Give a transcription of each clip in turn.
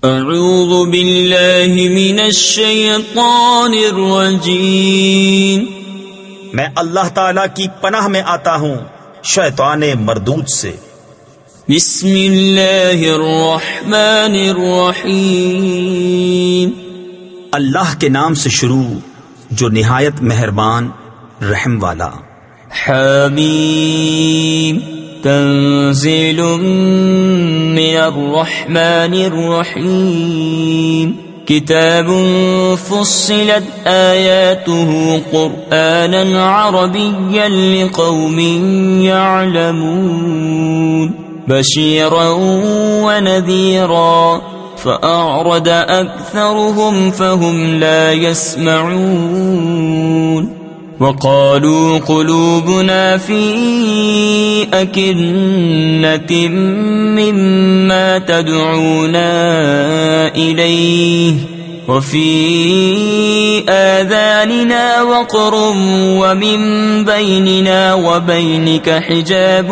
اعوذ باللہ من الشیطان الرجیم، میں اللہ تعالی کی پناہ میں آتا ہوں شیطان مردود سے۔ بسم اللہ الرحمن الرحیم، اللہ کے نام سے شروع جو نہایت مہربان رحم والا۔ حامیم، تنزیل من الرحمن الرحیم، کتاب فصلت آیاته قرآنا عربیا لقوم يعلمون، بشیرا ونذیرا فأعرض أكثرهم فهم لا يسمعون، وقالوا قلوبنا في أكنة مما تدعونا إليه وفي آذاننا وقر ومن بيننا وبينك حجاب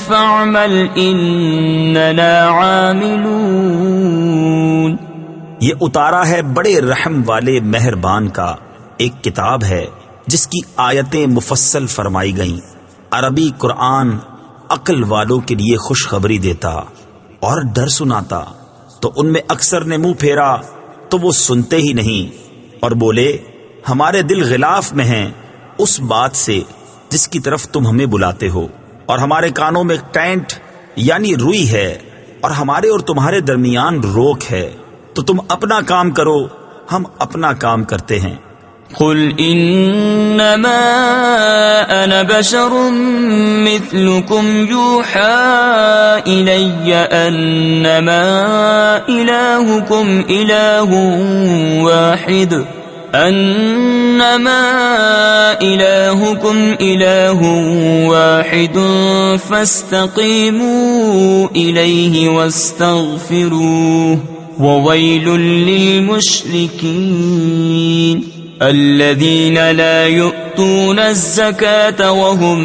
فاعمل إننا عاملون۔ یہ اتارا ہے بڑے رحم والے مہربان کا ایک کتاب ہے جس کی آیتیں مفصل فرمائی گئیں۔ عربی قرآن عقل والوں کے لیے خوشخبری دیتا اور ڈر سناتا، تو ان میں اکثر نے منہ پھیرا تو وہ سنتے ہی نہیں، اور بولے ہمارے دل غلاف میں ہیں اس بات سے جس کی طرف تم ہمیں بلاتے ہو، اور ہمارے کانوں میں ٹینٹ یعنی روئی ہے، اور ہمارے اور تمہارے درمیان روک ہے، تو تم اپنا کام کرو ہم اپنا کام کرتے ہیں۔ قل انما انا بشر مثلكم يوحى الي انما الهكم اله واحد فاستقيموا اليه واستغفروه وويل للمشركين الذين لا يؤتون الزكاة وهم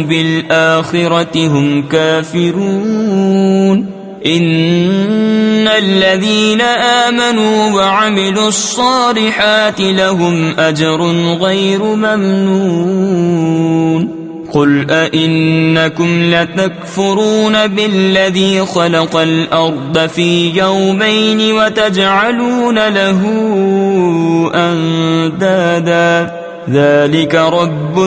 بالآخرة هم كافرون إن الذين آمنوا وعملوا الصالحات لهم أجر غير ممنون قل أئنكم لتكفرون بالذي خلق الأرض في يومين وتجعلون له أندادا ذلك رب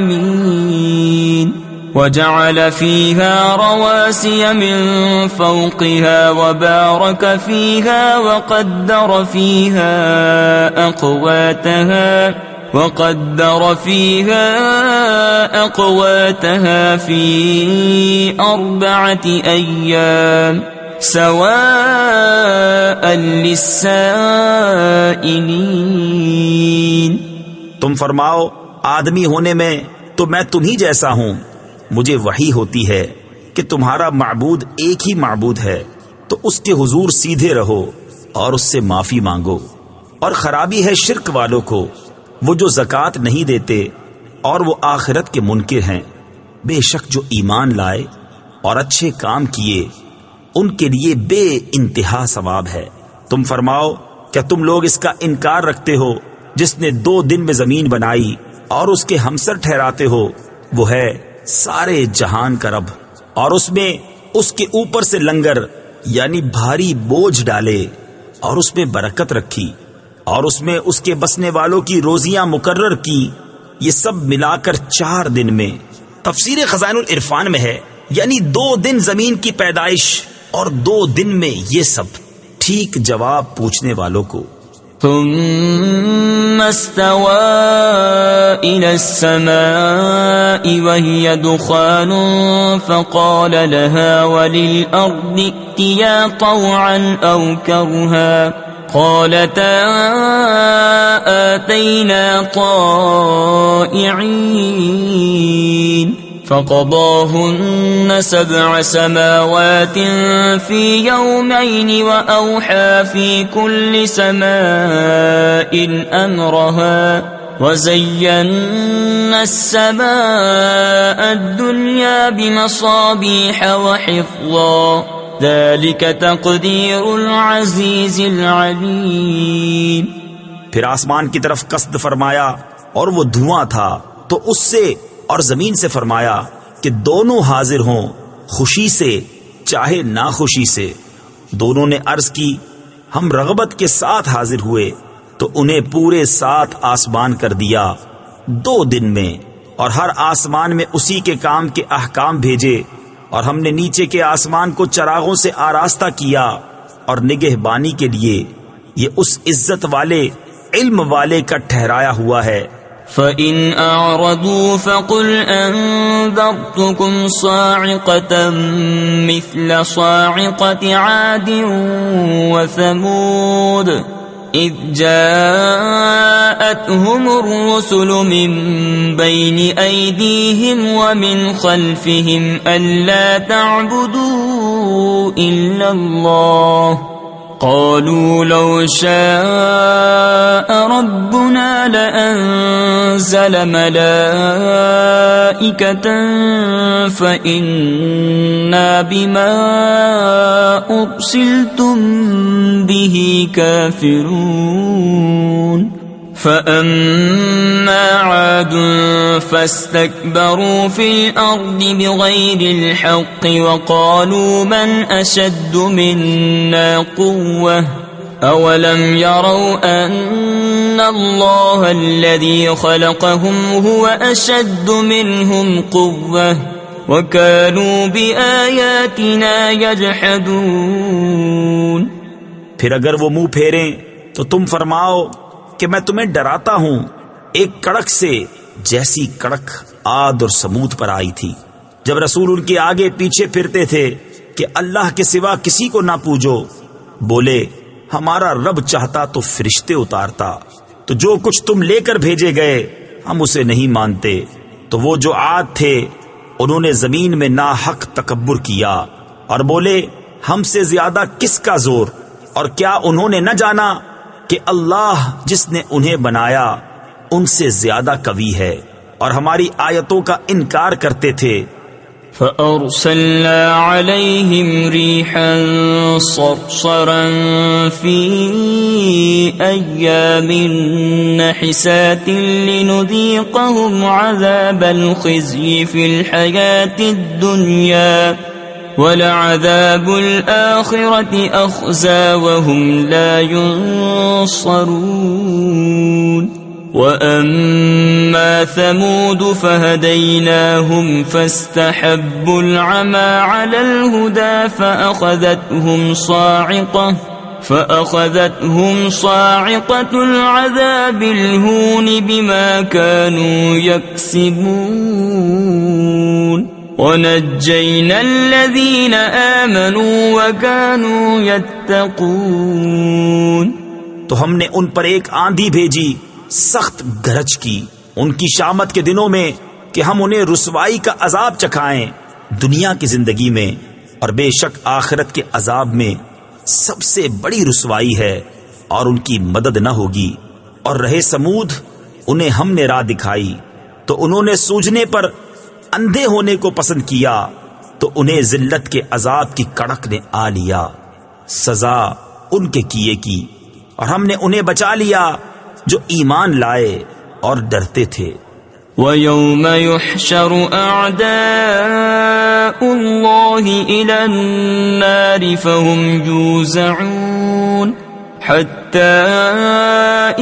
العالمين وجعل فيها رواسي من فوقها وبارك فيها وقدر فيها أقواتها في 4 أيام سواء للسائلين۔ تم فرماؤ آدمی ہونے میں تو میں تمہیں جیسا ہوں، مجھے وحی ہوتی ہے کہ تمہارا معبود ایک ہی معبود ہے، تو اس کے حضور سیدھے رہو اور اس سے معافی مانگو، اور خرابی ہے شرک والوں کو، وہ جو زکوٰۃ نہیں دیتے اور وہ آخرت کے منکر ہیں۔ بے شک جو ایمان لائے اور اچھے کام کیے ان کے لیے بے انتہا ثواب ہے۔ تم فرماؤ کیا تم لوگ اس کا انکار رکھتے ہو جس نے 2 دن میں زمین بنائی اور اس کے ہمسر ٹھہراتے ہو؟ وہ ہے سارے جہان کا رب، اور اس میں اس کے اوپر سے لنگر یعنی بھاری بوجھ ڈالے اور اس میں برکت رکھی، اور اس میں اس کے بسنے والوں کی روزیاں مقرر کی، یہ سب ملا کر 4 دن میں۔ تفسیر خزائن العرفان میں ہے یعنی 2 دن زمین کی پیدائش اور 2 دن میں یہ سب۔ ٹھیک جواب پوچھنے والوں کو۔ ثم استوى إلى السماء وهي دخان فقال لها وللأرض ائتيا طوعا أو كرها قالتا آتينا طائعين فقضاهن 7 سماوات في يومين وأوحى في كل سماء أمرها وزينا السماء الدنيا بمصابيح وحفظا ذلك تقدیر العزیز العلیم۔ پھر آسمان کی طرف قصد فرمایا اور وہ دھواں تھا، تو اس سے اور زمین سے فرمایا کہ دونوں حاضر ہوں، خوشی سے چاہے ناخوشی سے۔ دونوں نے عرض کی ہم رغبت کے ساتھ حاضر ہوئے، تو انہیں پورے 7 آسمان کر دیا 2 دن میں، اور ہر آسمان میں اسی کے کام کے احکام بھیجے، اور ہم نے نیچے کے آسمان کو چراغوں سے آراستہ کیا اور نگہبانی کے لیے یہ اس عزت والے علم والے کا ٹھہرایا ہوا ہے۔ فَإِنْ أَعْرَضُوا فَقُلْ أَنذَرْتُكُمْ صَاعِقَةً مِثْلَ صَاعِقَةِ عَادٍ وَثَمُودَ إِذْ جَاءَتْهُمُ الرُّسُلُ مِنْ بَيْنِ أَيْدِيهِمْ وَمِنْ خَلْفِهِمْ أَلَّا تَعْبُدُوا إِلَّا اللَّهَ قالوا لو شاء ربنا لأنزل ملائكة فإنا بما أرسلتم به كافرون فأما عاد فاستكبروا في الأرض بغير الحق وقالوا من أشد منا قوة أولم يروا أن الله الذي خلقهم هو أشد منهم قوة وكانوا بآياتنا يجحدون۔ پھر اگر وہ منہ پھیریں تو تم فرماؤ کہ میں تمہیں ڈراتا ہوں ایک کڑک سے جیسی کڑک عاد اور سمود پر آئی تھی، جب رسول ان کے آگے پیچھے پھرتے تھے کہ اللہ کے سوا کسی کو نہ پوجو۔ بولے ہمارا رب چاہتا تو فرشتے اتارتا، تو جو کچھ تم لے کر بھیجے گئے ہم اسے نہیں مانتے۔ تو وہ جو عاد تھے انہوں نے زمین میں ناحق تکبر کیا اور بولے ہم سے زیادہ کس کا زور، اور کیا انہوں نے نہ جانا کہ اللہ جس نے انہیں بنایا ان سے زیادہ قوی ہے، اور ہماری آیتوں کا انکار کرتے تھے۔ فَأَرْسَلْنَا عَلَيْهِمْ رِيحًا صَرْصَرًا فِي أَيَّامٍ نَحِسَاتٍ لِنُذِيقَهُمْ عَذَابَ الْخِزْيِ فِي الْحَيَاةِ الدُّنْيَا وَلَعَذَابُ الْآخِرَةِ أَخْزَى وَهُمْ لَا يُنصَرُونَ۔ وَأَمَّا ثَمُودُ فَهَدَيْنَاهُمْ فَاسْتَحَبُّوا الْعَمَى عَلَى الْهُدَى فَأَخَذَتْهُمْ صَاعِقَةُ الْعَذَابِ الْهُونِ بِمَا كَانُوا يَكْسِبُونَ۔ وَنَجَّيْنَا الَّذِينَ آمَنُوا وَكَانُوا يَتَّقُونَ۔ تو ہم نے ان پر ایک آندھی بھیجی سخت گرج کی ان کی شامت کے دنوں میں کہ ہم انہیں رسوائی کا عذاب چکھائیں دنیا کی زندگی میں، اور بے شک آخرت کے عذاب میں سب سے بڑی رسوائی ہے اور ان کی مدد نہ ہوگی۔ اور رہے سمود انہیں ہم نے راہ دکھائی تو انہوں نے سوجھنے پر اندھے ہونے کو پسند کیا، تو انہیں ذلت کے عذاب کی کڑک نے آ لیا، سزا ان کے کیے کی، اور ہم نے انہیں بچا لیا جو ایمان لائے اور ڈرتے تھے۔ وَيَوْمَ يُحْشَرُ أَعْدَاءُ اللَّهِ إِلَى النَّارِ فَهُمْ يُوزَعُونَ حَتَّى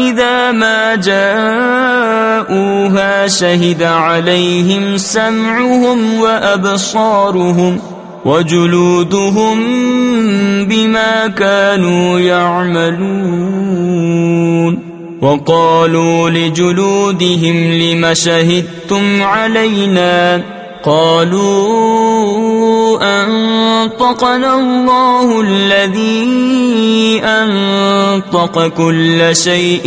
إِذَا مَا جَاءُوهَا شَهِدَ عَلَيْهِمْ سَمْعُهُمْ وَأَبْصَارُهُمْ وَجُلُودُهُمْ بِمَا كَانُوا يَعْمَلُونَ۔ وَقَالُوا لِجُلُودِهِمْ لِمَ شَهِدتُّمْ عَلَيْنَا قَالُوا أَنطَقَنَا اللَّهُ الَّذِي أَنطَقَ كُلَّ شَيْءٍ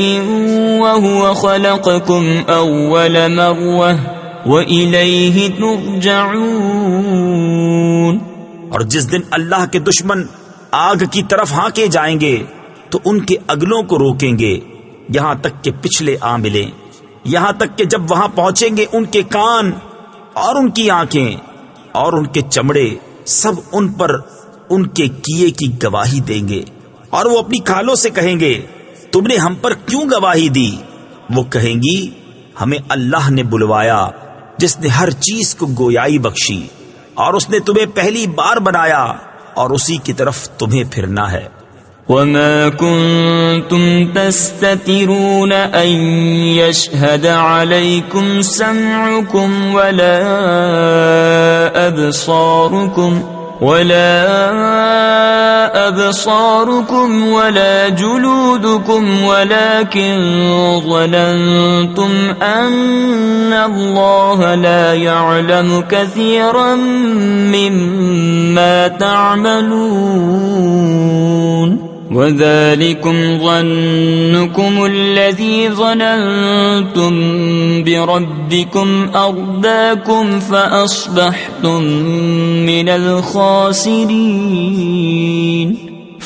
وَهُوَ خَلَقَكُمْ أَوَّلَ مَرَّةٍ وَإِلَيْهِ تُرْجَعُونَ۔ اور جس دن اللہ کے دشمن آگ کی طرف ہانکے جائیں گے تو ان کے اگلوں کو روکیں گے یہاں تک کہ پچھلے آ ملیں، یہاں تک کہ جب وہاں پہنچیں گے ان کے کان اور ان کی آنکھیں اور ان کے چمڑے سب ان پر ان کے کیے کی گواہی دیں گے، اور وہ اپنی کھالوں سے کہیں گے تم نے ہم پر کیوں گواہی دی؟ وہ کہیں گی ہمیں اللہ نے بلوایا جس نے ہر چیز کو گویائی بخشی، اور اس نے تمہیں پہلی بار بنایا اور اسی کی طرف تمہیں پھرنا ہے۔ وما كنتم تستترون أن يشهد عليكم سمعكم ولا أبصاركم ولا جلودكم ولكن ظننتم أن الله لا يعلم كثيرا مما تعملون وذلكم ظنكم الذي ظننتم بربكم أرداكم فأصبحتم من الخاسرين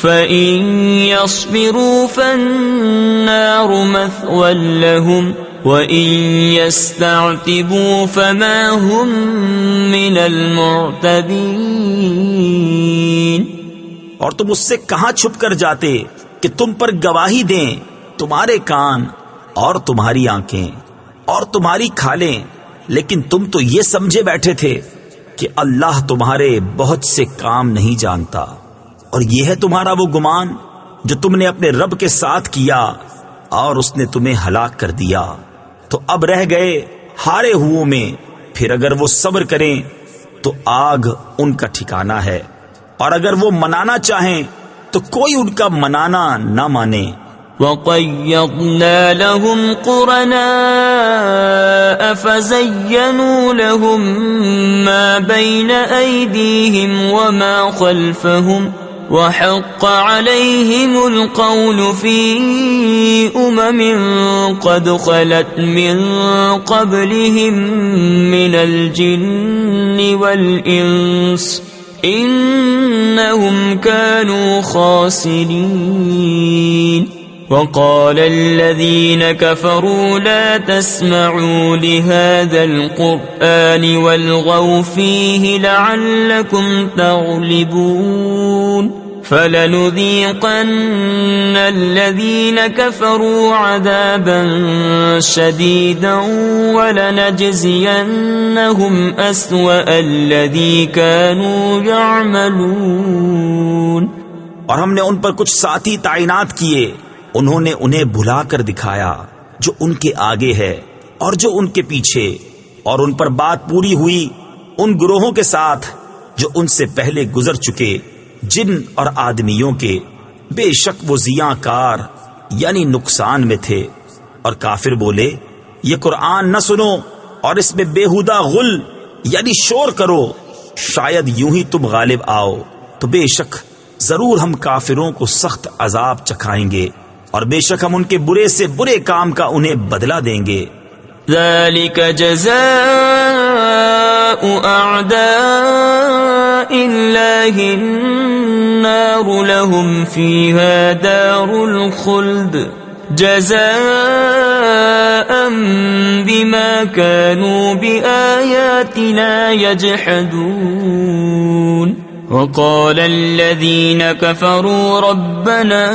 فإن يصبروا فالنار مثوى لهم وإن يستعتبوا فما هم من المعتبين۔ اور تم اس سے کہاں چھپ کر جاتے کہ تم پر گواہی دیں تمہارے کان اور تمہاری آنکھیں اور تمہاری کھالیں، لیکن تم تو یہ سمجھے بیٹھے تھے کہ اللہ تمہارے بہت سے کام نہیں جانتا، اور یہ ہے تمہارا وہ گمان جو تم نے اپنے رب کے ساتھ کیا اور اس نے تمہیں ہلاک کر دیا۔ تو اب رہ گئے ہارے ہوئوں میں، پھر اگر وہ صبر کریں تو آگ ان کا ٹھکانہ ہے، اور اگر وہ منانا چاہیں تو کوئی ان کا منانا نہ مانے۔ وَقَيَّضْنَا لَهُمْ قُرَنَاءَ فَزَيَّنُوا لَهُم مَّا بَيْنَ أَيْدِيهِمْ وَمَا خَلْفَهُمْ وَحَقَّ عَلَيْهِمُ الْقَوْلُ فِي أُمَمٍ قَدْ خَلَتْ مِن قَبْلِهِم مِّنَ الْجِنِّ وَالْإِنسِ إِنَّهُمْ كَانُوا خَاسِرِينَ۔ وَقَالَ الَّذِينَ كَفَرُوا لَا تَسْمَعُوا لِهَذَا الْقُرْآنِ وَالْغَوْا فِيهِ لَعَلَّكُمْ تَغْلِبُونَ فَلَنُذِيقَنَّ الَّذِينَ كَفَرُوا عَذَابًا شَدِيدًا وَلَنَجْزِيَنَّهُمْ أَسْوَأَ الَّذِي كَانُوا يَعْمَلُونَ۔ اور ہم نے ان پر کچھ ساتھی تعینات کیے، انہوں نے انہیں بھلا کر دکھایا جو ان کے آگے ہے اور جو ان کے پیچھے، اور ان پر بات پوری ہوئی ان گروہوں کے ساتھ جو ان سے پہلے گزر چکے جن اور آدمیوں کے، بے شک وہ زیاں کار یعنی نقصان میں تھے۔ اور کافر بولے یہ قرآن نہ سنو اور اس میں بےہودہ غل یعنی شور کرو، شاید یوں ہی تم غالب آؤ، تو بے شک ضرور ہم کافروں کو سخت عذاب چکھائیں گے، اور بے شک ہم ان کے برے سے برے کام کا انہیں بدلہ دیں گے۔ ذَلِكَ جَزَاءُ أَعْدَاءِ اللَّهِ النَّارُ لَهُمْ فِيهَا دَارُ الْخُلْدِ جَزَاءً بِمَا كَانُوا بِآيَاتِنَا يَجْحَدُونَ۔ وَقَالَ الَّذِينَ كَفَرُوا رَبَّنَا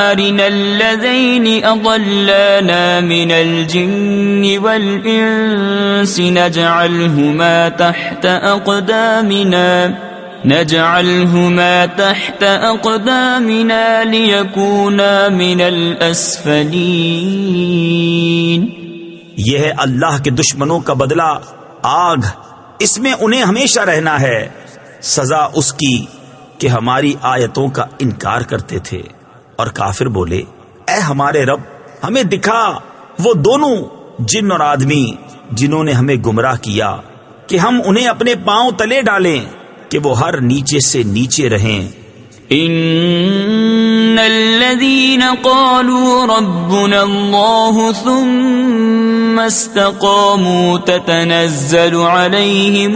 أَرِنَا الَّذَيْنِ أَضَلَّانَا مِنَ الْجِنِّ وَالْإِنسِ نَجْعَلْهُمَا تَحْتَ أَقْدَامِنَا لِيَكُونَا مِنَ الْأَسْفَلِينَ۔ یہ ہے اللہ کے دشمنوں کا بدلہ آگ، اس میں انہیں ہمیشہ رہنا ہے، سزا اس کی کہ ہماری آیتوں کا انکار کرتے تھے۔ اور کافر بولے اے ہمارے رب ہمیں دکھا وہ دونوں جن اور آدمی جنہوں نے ہمیں گمراہ کیا، کہ ہم انہیں اپنے پاؤں تلے ڈالیں کہ وہ ہر نیچے سے نیچے رہیں۔ ان الذين قالوا ربنا الله ثم استقاموا تتنزل عليهم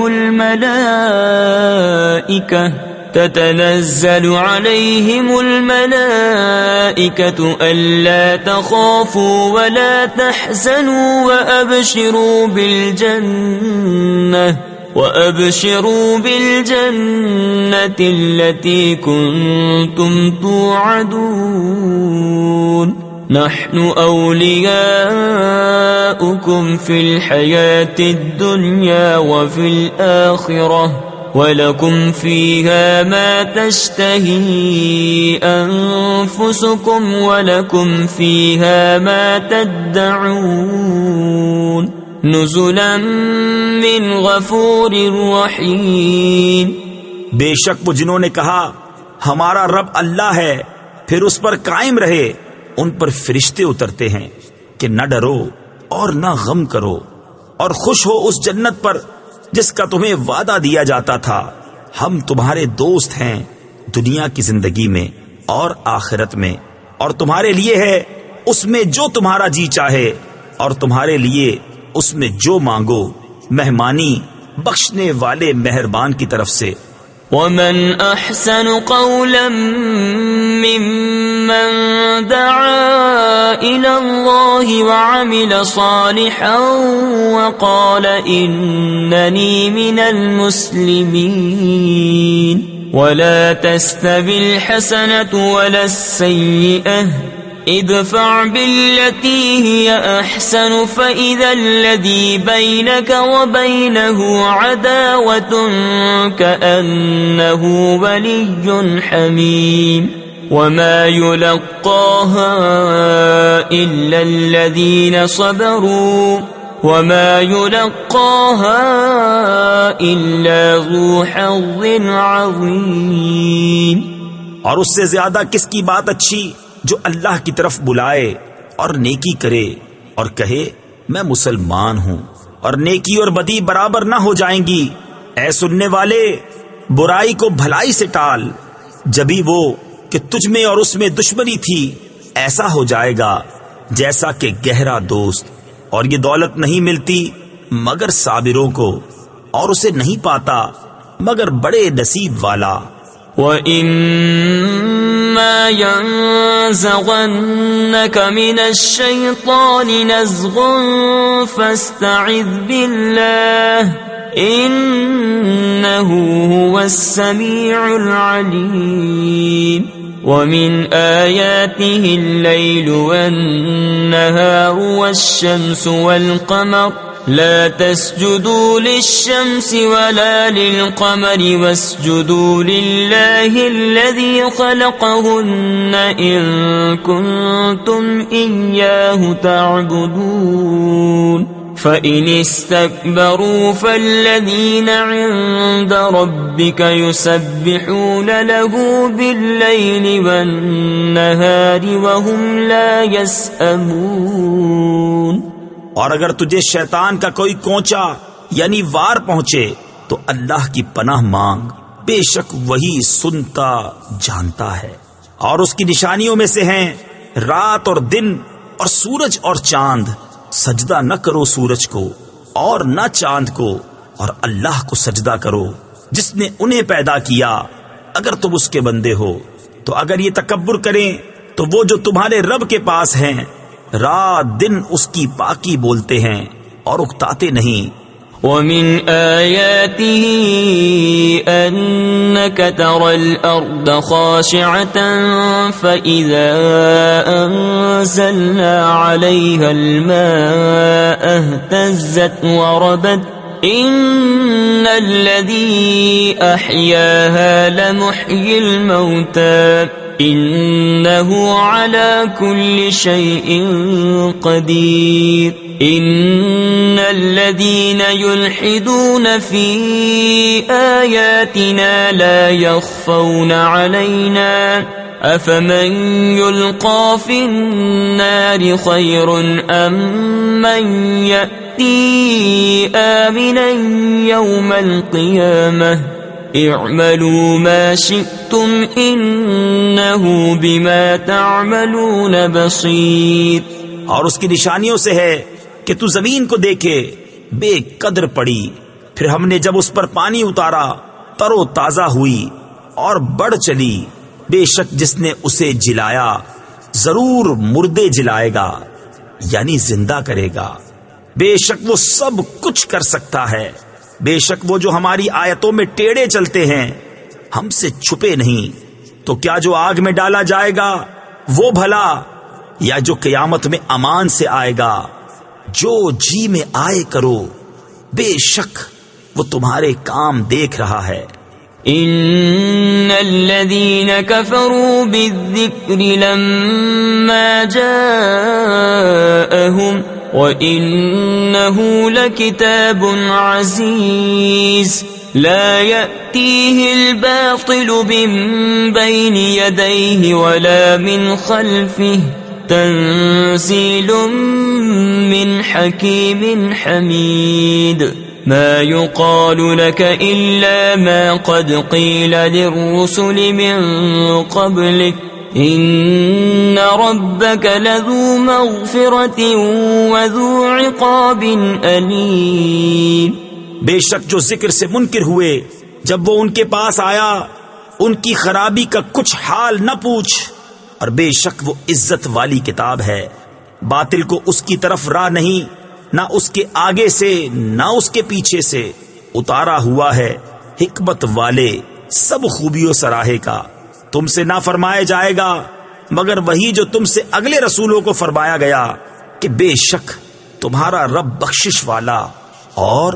الملائكة ألا تخافوا ولا تحزنوا وَأَبْشِرُوا بِالْجَنَّةِ الَّتِي كُنتُمْ تُوعَدُونَ نَحْنُ أَوْلِيَاؤُكُمْ فِي الْحَيَاةِ الدُّنْيَا وَفِي الْآخِرَةِ وَلَكُمْ فِيهَا مَا تَشْتَهِي أَنفُسُكُمْ وَلَكُمْ فِيهَا مَا تَدَّعُونَ نُزُلًا مِّنْ غَفُورٍ رَّحِيمٍ۔ بے شک وہ جنہوں نے کہا ہمارا رب اللہ ہے پھر اس پر قائم رہے، ان پر فرشتے اترتے ہیں کہ نہ ڈرو اور نہ غم کرو اور خوش ہو اس جنت پر جس کا تمہیں وعدہ دیا جاتا تھا۔ ہم تمہارے دوست ہیں دنیا کی زندگی میں اور آخرت میں، اور تمہارے لیے ہے اس میں جو تمہارا جی چاہے اور تمہارے لیے اس میں جو مانگو، مہمانی بخشنے والے مہربان کی طرف سے۔ وَمَنْ أَحْسَنُ قَوْلًا مِّمَّنْ دَعَا إِلَى اللَّهِ وَعَمِلَ صَالِحًا وَقَالَ إِنَّنِي مِنَ الْمُسْلِمِينَ وَلَا تَسْتَوِي الْحَسَنَةُ وَلَا السَّيِّئَةُ ادفع بالتي هي أحسن فإذا الذي بينك وبينه عداوة كأنه ولي حميم وما يلقاها إلا الذين صبروا وما يلقاها إلا ذو حظ عظيم۔ اور اس سے زیادہ کس کی بات اچھی جو اللہ کی طرف بلائے اور نیکی کرے اور کہے میں مسلمان ہوں، اور نیکی اور بدی برابر نہ ہو جائیں گی۔ اے سننے والے، برائی کو بھلائی سے ٹال، جبھی وہ کہ تجھ میں اور اس میں دشمنی تھی ایسا ہو جائے گا جیسا کہ گہرا دوست۔ اور یہ دولت نہیں ملتی مگر صابروں کو، اور اسے نہیں پاتا مگر بڑے نصیب والا۔ وَإِمَّا يَنزَغَنَّكَ مِنَ الشَّيْطَانِ نَزْغٌ فَاسْتَعِذْ بِاللَّهِ إِنَّهُ هُوَ السَّمِيعُ الْعَلِيمُ۔ وَمِنْ آيَاتِهِ اللَّيْلُ وَالنَّهَارُ وَالشَّمْسُ وَالْقَمَرُ لا تسجدوا للشمس ولا للقمر واسجدوا لله الذي خلقهن إن كنتم إياه تعبدون فإن استكبروا فالذين عند ربك يسبحون له بالليل والنهار وهم لا يسأمون۔ اور اگر تجھے شیطان کا کوئی کونچا یعنی وار پہنچے تو اللہ کی پناہ مانگ، بے شک وہی سنتا جانتا ہے۔ اور اس کی نشانیوں میں سے ہیں رات اور دن اور سورج اور چاند، سجدہ نہ کرو سورج کو اور نہ چاند کو، اور اللہ کو سجدہ کرو جس نے انہیں پیدا کیا اگر تم اس کے بندے ہو۔ تو اگر یہ تکبر کریں تو وہ جو تمہارے رب کے پاس ہیں رات دن اس کی پاکی بولتے ہیں اور اکتاتے نہیں۔ وَمِنْ آيَاتِهِ أَنَّكَ تَرَى الْأَرْضَ خَاشِعَةً فَإِذَا أَنزَلْنَا عَلَيْهَا الْمَاءَ اهْتَزَّتْ وَرَبَتْ إِنَّ الَّذِي أَحْيَاهَا لَمُحْيِي الْمَوْتَى إِنَّهُ عَلَى كُلِّ شَيْءٍ قَدِيرٌ إِنَّ الَّذِينَ يُلْحِدُونَ فِي آيَاتِنَا لَا يَخْفَوْنَ عَلَيْنَا أَفَمَن يُلْقَى فِي النَّارِ خَيْرٌ أَم مَّن يَأْتِي آمِنًا يَوْمَ الْقِيَامَةِ اعملوا ما شئتم انہو بما تعملون بصیر۔ اور اس کی نشانیوں سے ہے کہ تو زمین کو دیکھے بے قدر پڑی، پھر ہم نے جب اس پر پانی اتارا تر و تازہ ہوئی اور بڑھ چلی۔ بے شک جس نے اسے جلایا ضرور مردے جلائے گا یعنی زندہ کرے گا۔ بے شک وہ سب کچھ کر سکتا ہے۔ بے شک وہ جو ہماری آیتوں میں ٹیڑے چلتے ہیں ہم سے چھپے نہیں، تو کیا جو آگ میں ڈالا جائے گا وہ بھلا، یا جو قیامت میں امان سے آئے گا؟ جو جی میں آئے کرو، بے شک وہ تمہارے کام دیکھ رہا ہے۔ ان الذين كفروا بالذكر لما جاءهم وانه لكتاب عزيز لا يأتيه الباطل من بين يديه ولا من خلفه تنزيل من حكيم حميد ما يقال لك إلا ما قد قيل للرسل من قبلك إن ربك لذو مغفرة وذو عقاب أليم۔ بے شک جو ذکر سے منکر ہوئے جب وہ ان کے پاس آیا ان کی خرابی کا کچھ حال نہ پوچھ، اور بے شک وہ عزت والی کتاب ہے، باطل کو اس کی طرف راہ نہیں، نہ اس کے آگے سے نہ اس کے پیچھے سے، اتارا ہوا ہے حکمت والے سب خوبیوں سراہے کا۔ تم سے نہ فرمایا جائے گا مگر وہی جو تم سے اگلے رسولوں کو فرمایا گیا کہ بے شک تمہارا رب بخشش والا اور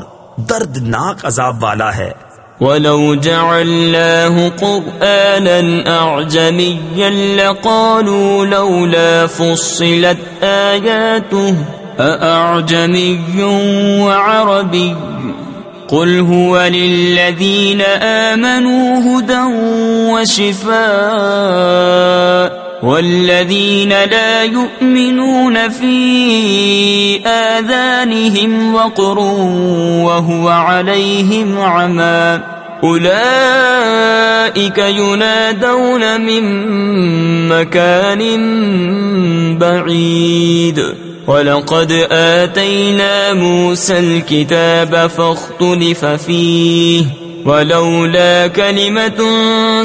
دردناک عذاب والا ہے۔ وَلَوْ جَعَلْنَاهُ قُرْآنًا أَعْجَمِيًّا لَقَالُوا لَوْلَا فُصِّلَتْ آيَاتُهُ أَأَعْجَمِيٌّ وَعَرَبِيٌّ قُلْ هُوَ لِلَّذِينَ آمَنُوا هُدًى وَشِفَاءٌ وَالَّذِينَ لَا يُؤْمِنُونَ فِي آذَانِهِمْ وَقْرٌ وَهُوَ عَلَيْهِمْ عَمًى أُولَئِكَ يُنَادَوْنَ مِن مَّكَانٍ بَعِيدٍ وَلَقَدْ آتَيْنَا مُوسَى الْكِتَابَ فَاخْتُلِفَ فِيهِ وَلَوْلَا كَلِمَةٌ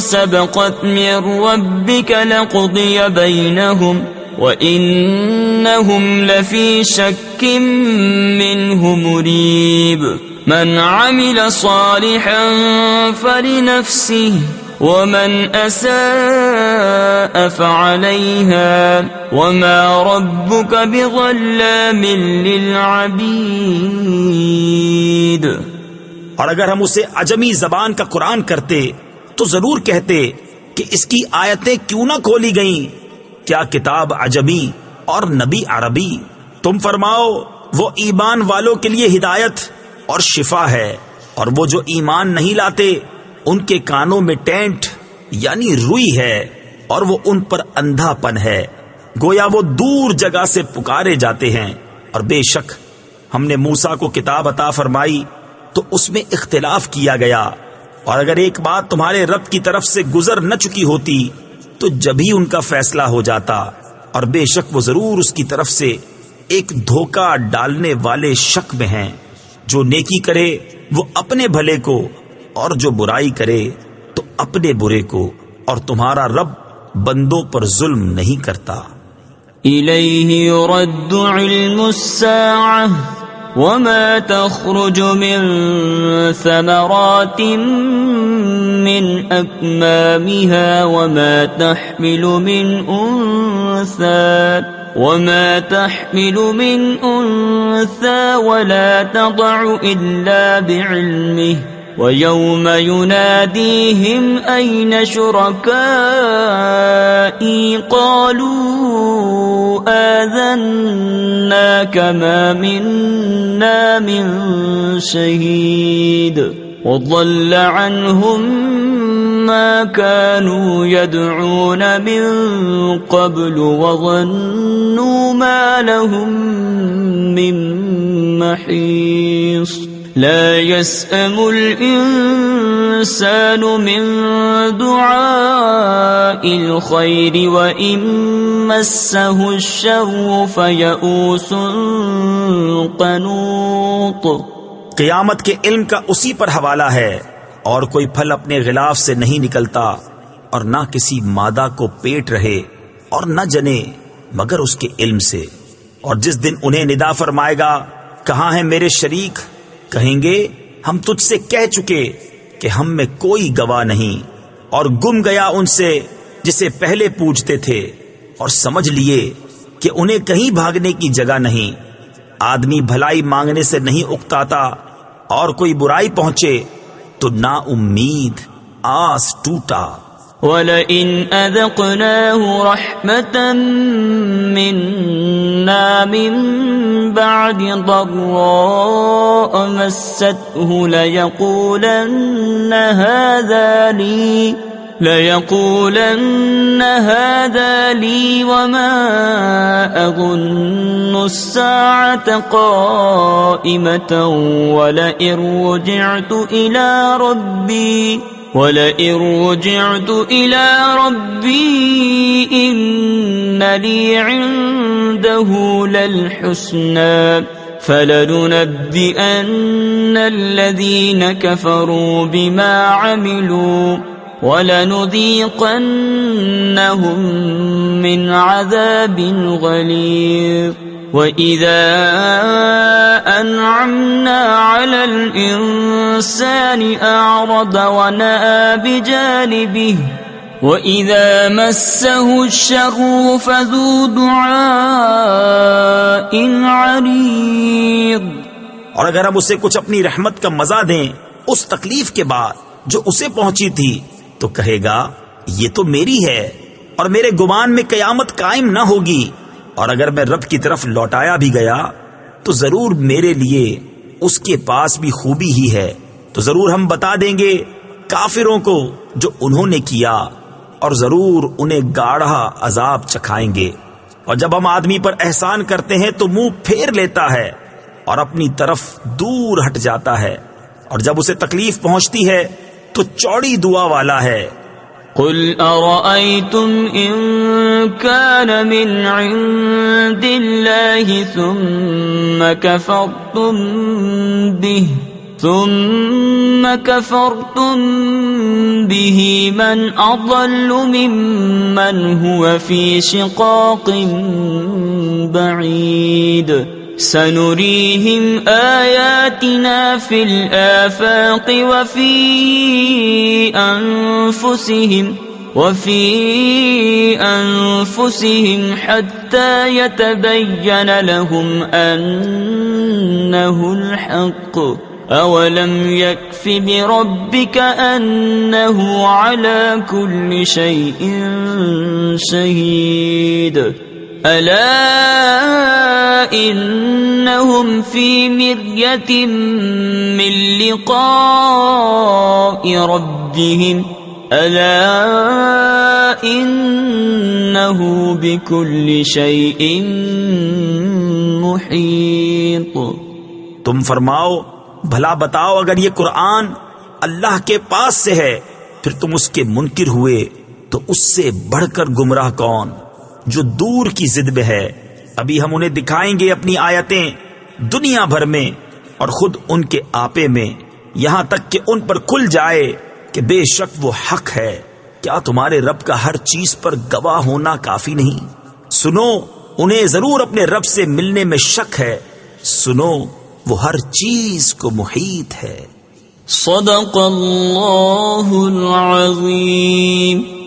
سَبَقَتْ مِن رَّبِّكَ لَقُضِيَ بَيْنَهُمْ وَإِنَّهُمْ لَفِي شَكٍّ مِّنْهُ مُرِيبٍ مَنْ عَمِلَ صَالِحًا فَلِنَفْسِهِ وَمَنْ أَسَاءَ فَعَلَيْهَا وَمَا رَبُّكَ بِظَلَّامٍ لِّلْعَبِيدِ۔ اور اگر ہم اسے عجمی زبان کا قرآن کرتے تو ضرور کہتے کہ اس کی آیتیں کیوں نہ کھولی گئیں، کیا کتاب عجمی اور نبی عربی؟ تم فرماؤ وہ ایمان والوں کے لیے ہدایت اور شفا ہے، اور وہ جو ایمان نہیں لاتے ان کے کانوں میں ٹینٹ یعنی روئی ہے، اور وہ ان پر اندھا پن ہے، گویا وہ دور جگہ سے پکارے جاتے ہیں۔ اور بے شک ہم نے موسیٰ کو کتاب عطا فرمائی تو اس میں اختلاف کیا گیا، اور اگر ایک بات تمہارے رب کی طرف سے گزر نہ چکی ہوتی تو جبھی ان کا فیصلہ ہو جاتا، اور بے شک وہ ضرور اس کی طرف سے ایک دھوکہ ڈالنے والے شک میں ہیں۔ جو نیکی کرے وہ اپنے بھلے کو، اور جو برائی کرے تو اپنے برے کو، اور تمہارا رب بندوں پر ظلم نہیں کرتا۔ إِلَيْهِ يُرَدُّ عِلْمُ السَّاعَةِ وَمَا تَخْرُجُ مِن ثَمَرَاتٍ مِّنْ أَكْمَامِهَا وَمَا تَحْمِلُ مِنْ أُنثَىٰ وَلَا تَضَعُ إِلَّا بِعِلْمِهِ وَيَوْمَ يُنَادِيهِمْ أَيْنَ شُرَكَائِي قَالُوا آذَنَّاكَ مَا مِنَّا مِن شَهِيدٍ وَضَلَّ عَنْهُمْ مَا كَانُوا يَدْعُونَ مِن قَبْلُ وَظَنُّوا مَا لَهُم مِّن مَّحِيصٍ لا يسأم الإنسان من دعاء الخير وإن مسه الشر فيئوس قنوط۔ قیامت کے علم کا اسی پر حوالہ ہے، اور کوئی پھل اپنے غلاف سے نہیں نکلتا، اور نہ کسی مادہ کو پیٹ رہے اور نہ جنے مگر اس کے علم سے۔ اور جس دن انہیں ندا فرمائے گا کہاں ہیں میرے شریک، کہیں گے ہم تجھ سے کہہ چکے کہ ہم میں کوئی گواہ نہیں، اور گم گیا ان سے جسے پہلے پوچھتے تھے، اور سمجھ لیے کہ انہیں کہیں بھاگنے کی جگہ نہیں۔ آدمی بھلائی مانگنے سے نہیں اکتاتا، اور کوئی برائی پہنچے تو نا امید آس ٹوٹا۔ وَلَئِنْ أَذَقْنَاهُ رَحْمَةً مِنَّا مِنْ بَعْدِ ضَرَّاءٍ مَسَّتْهُ لَيَقُولَنَّ هَذَا لِي وَمَا أَظُنُّ السَّاعَةَ قَائِمَةً وَلَئِن رُجِعْتُ إِلَى رَبِّي إِنَّ لِي عِندَهُ لَلْحُسْنَى فَلَنُنَبِّئَنَّ الَّذِينَ كَفَرُوا بِمَا عَمِلُوا وَلَنُذِيقَنَّهُم مِّنْ عَذَابٍ غَلِيظٍ وَإِذَا أَنْعَمْنَا عَلَى الْإِنسَانِ أَعْرَضَ وَنَأَىٰ بِجَانِبِهِ وَإِذَا مَسَّهُ الشَّرُّ فَذُو دُعَاءٍ عَرِيضٍ۔ اور اگر ہم اسے کچھ اپنی رحمت کا مزہ دیں اس تکلیف کے بعد جو اسے پہنچی تھی، تو کہے گا یہ تو میری ہے، اور میرے گمان میں قیامت قائم نہ ہوگی، اور اگر میں رب کی طرف لوٹایا بھی گیا تو ضرور میرے لیے اس کے پاس بھی خوبی ہی ہے۔ تو ضرور ہم بتا دیں گے کافروں کو جو انہوں نے کیا، اور ضرور انہیں گاڑھا عذاب چکھائیں گے۔ اور جب ہم آدمی پر احسان کرتے ہیں تو منہ پھیر لیتا ہے اور اپنی طرف دور ہٹ جاتا ہے، اور جب اسے تکلیف پہنچتی ہے تو چوڑی دعا والا ہے۔ قُلْ أَرَأَيْتُمْ إِن كَانَ مِنْ عِندِ اللَّهِ ثُمَّ كَفَرْتُمْ بِهِ مَنْ أَضَلُّ مِمَّنْ هُوَ فِي شِقَاقٍ بَعِيدٍ سَنُرِيهِمْ آيَاتِنَا فِي الْآفَاقِ وَفِي أَنفُسِهِمْ حَتَّى يَتَبَيَّنَ لَهُمْ أَنَّهُ الْحَقُّ أَوَلَمْ يَكْفِ بِرَبِّكَ أَنَّهُ عَلَى كُلِّ شَيْءٍ شَهِيدٌ أَلَا إِنَّهُمْ فِي مِرْيَةٍ مِّن لِقَاءِ رَبِّهِمْ أَلَا إِنَّهُ بِكُلِّ شَيْءٍ مُحِيطٌ۔ تم فرماؤ بھلا بتاؤ اگر یہ قرآن اللہ کے پاس سے ہے پھر تم اس کے منکر ہوئے تو اس سے بڑھ کر گمراہ کون جو دور کی ضد میں ہے۔ ابھی ہم انہیں دکھائیں گے اپنی آیتیں دنیا بھر میں اور خود ان کے آپے میں، یہاں تک کہ ان پر کھل جائے کہ بے شک وہ حق ہے۔ کیا تمہارے رب کا ہر چیز پر گواہ ہونا کافی نہیں؟ سنو انہیں ضرور اپنے رب سے ملنے میں شک ہے، سنو وہ ہر چیز کو محیط ہے۔ صدق اللہ العظیم۔